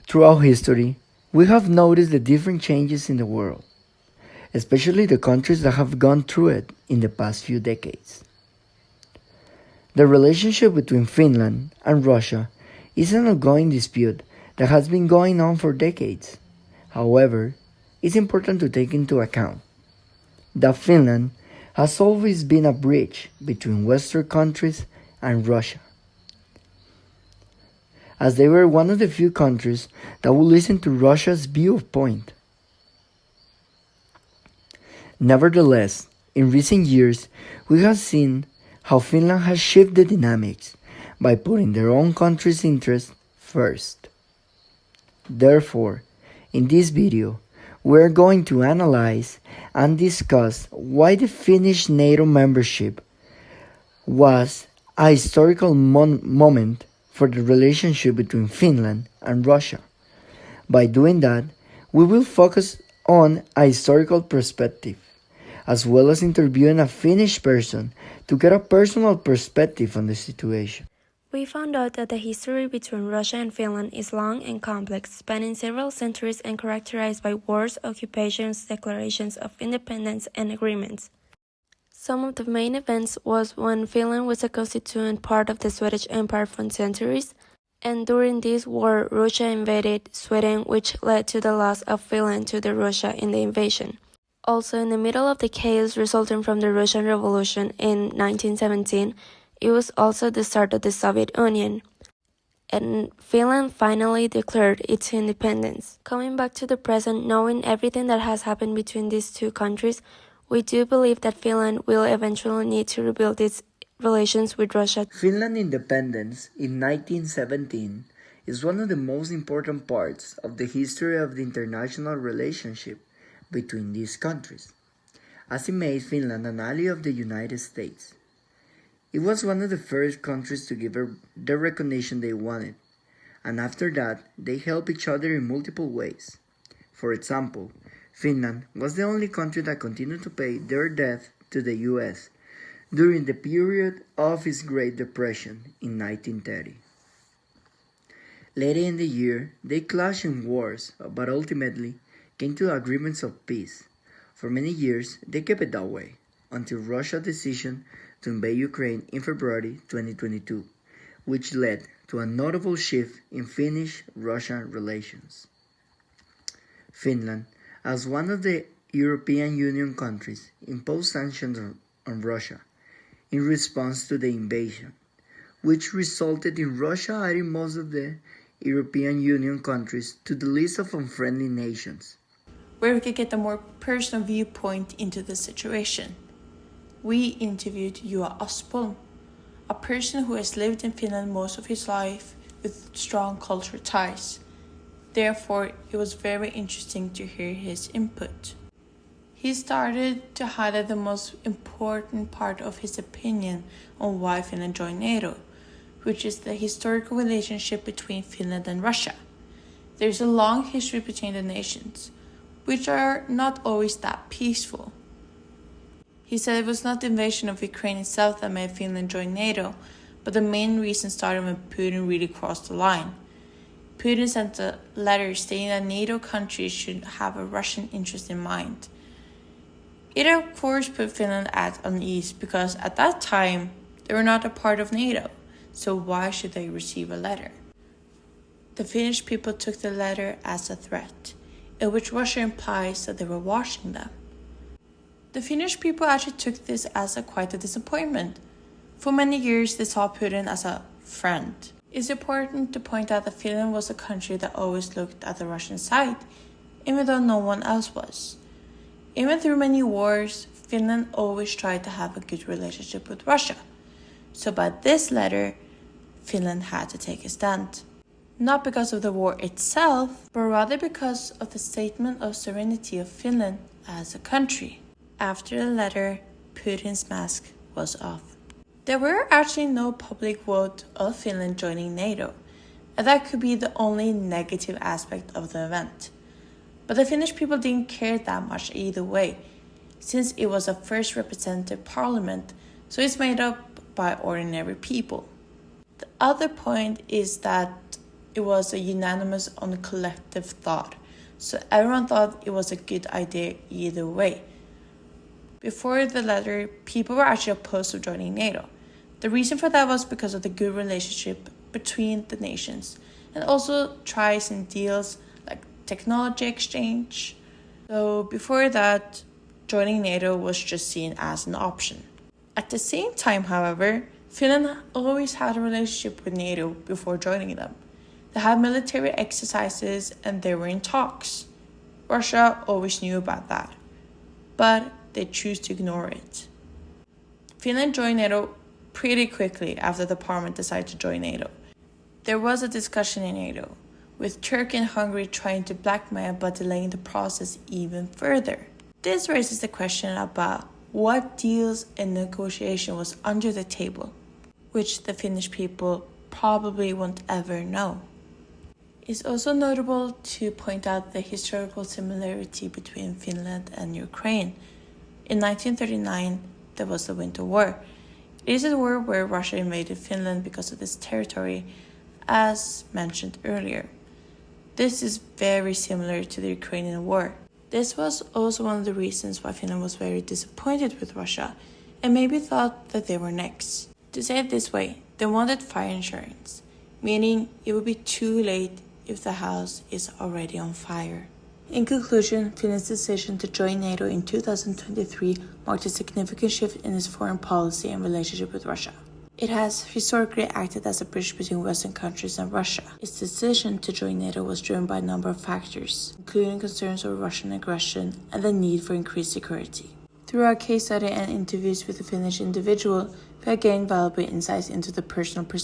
Throughout history, we have noticed the different changes in the world, especially the countries that have gone through it in the past few decades. The relationship between Finland and Russia is an ongoing dispute that has been going on for decades. However, it's important to take into account that Finland has always been a bridge between Western countries and Russia, as they were one of the few countries that would listen to Russia's viewpoint. Nevertheless, in recent years, we have seen how Finland has shifted the dynamics by putting their own country's interests first. Therefore, in this video, we are going to analyze and discuss why the Finnish NATO membership was a historical moment for the relationship between Finland and Russia. By doing that, we will focus on a historical perspective, as well as interviewing a Finnish person to get a personal perspective on the situation. We found out that the history between Russia and Finland is long and complex, spanning several centuries and characterized by wars, occupations, declarations of independence, and agreements. Some of the main events was when Finland was a constituent part of the Swedish Empire for centuries, and during this war Russia invaded Sweden, which led to the loss of Finland to the Russia in the invasion. Also, in the middle of the chaos resulting from the Russian Revolution in 1917, it was also the start of the Soviet Union, and Finland finally declared its independence. Coming back to the present, knowing everything that has happened between these two countries, we do believe that Finland will eventually need to rebuild its relations with Russia. Finland's independence in 1917 is one of the most important parts of the history of the international relationship between these countries, as it made Finland an ally of the United States. It was one of the first countries to give her the recognition they wanted, and after that, they helped each other in multiple ways. For example, Finland was the only country that continued to pay their debt to the US during the period of its Great Depression in 1930. Later in the year, they clashed in wars, but ultimately came to agreements of peace. For many years, they kept it that way, until Russia's decision to invade Ukraine in February 2022, which led to a notable shift in Finnish-Russian relations. Finland, as one of the European Union countries, imposed sanctions on Russia in response to the invasion, which resulted in Russia adding most of the European Union countries to the list of unfriendly nations, where we could get a more personal viewpoint into the situation. We interviewed Juha Aspholm, a person who has lived in Finland most of his life with strong cultural ties. Therefore, it was very interesting to hear his input. He started to highlight the most important part of his opinion on why Finland joined NATO, which is the historical relationship between Finland and Russia. There's a long history between the nations, which are not always that peaceful. He said it was not the invasion of Ukraine itself that made Finland join NATO, but the main reason started when Putin really crossed the line. Putin sent a letter stating that NATO countries should have a Russian interest in mind. It of course put Finland at unease because at that time they were not a part of NATO, so why should they receive a letter? The Finnish people took the letter as a threat, in which Russia implies that they were watching them. The Finnish people actually took this as quite a disappointment. For many years, they saw Putin as a friend. It's important to point out that Finland was a country that always looked at the Russian side, even though no one else was. Even through many wars, Finland always tried to have a good relationship with Russia. So by this letter, Finland had to take a stand. Not because of the war itself, but rather because of the statement of sovereignty of Finland as a country. After the letter, Putin's mask was off. There were actually no public vote of Finland joining NATO, and that could be the only negative aspect of the event. But the Finnish people didn't care that much either way, since it was a first representative parliament, so it's made up by ordinary people. The other point is that it was a unanimous on collective thought, so everyone thought it was a good idea either way. Before the letter, people were actually opposed to joining NATO. The reason for that was because of the good relationship between the nations, and also ties and deals like technology exchange. So before that, joining NATO was just seen as an option. At the same time, however, Finland always had a relationship with NATO before joining them. They had military exercises and they were in talks. Russia always knew about that, but they chose to ignore it. Finland joined NATO pretty quickly after the parliament decided to join NATO. There was a discussion in NATO, with Turkey and Hungary trying to blackmail but delaying the process even further. This raises the question about what deals and negotiation was under the table, which the Finnish people probably won't ever know. It's also notable to point out the historical similarity between Finland and Ukraine. In 1939, there was the Winter War. It is a war where Russia invaded Finland because of this territory, as mentioned earlier. This is very similar to the Ukrainian war. This was also one of the reasons why Finland was very disappointed with Russia and maybe thought that they were next. To say it this way, they wanted fire insurance, meaning it would be too late if the house is already on fire. In conclusion, Finland's decision to join NATO in 2023 marked a significant shift in its foreign policy and relationship with Russia. It has historically acted as a bridge between Western countries and Russia. Its decision to join NATO was driven by a number of factors, including concerns over Russian aggression and the need for increased security. Through our case study and interviews with the Finnish individual, we have gained valuable insights into the personal perspective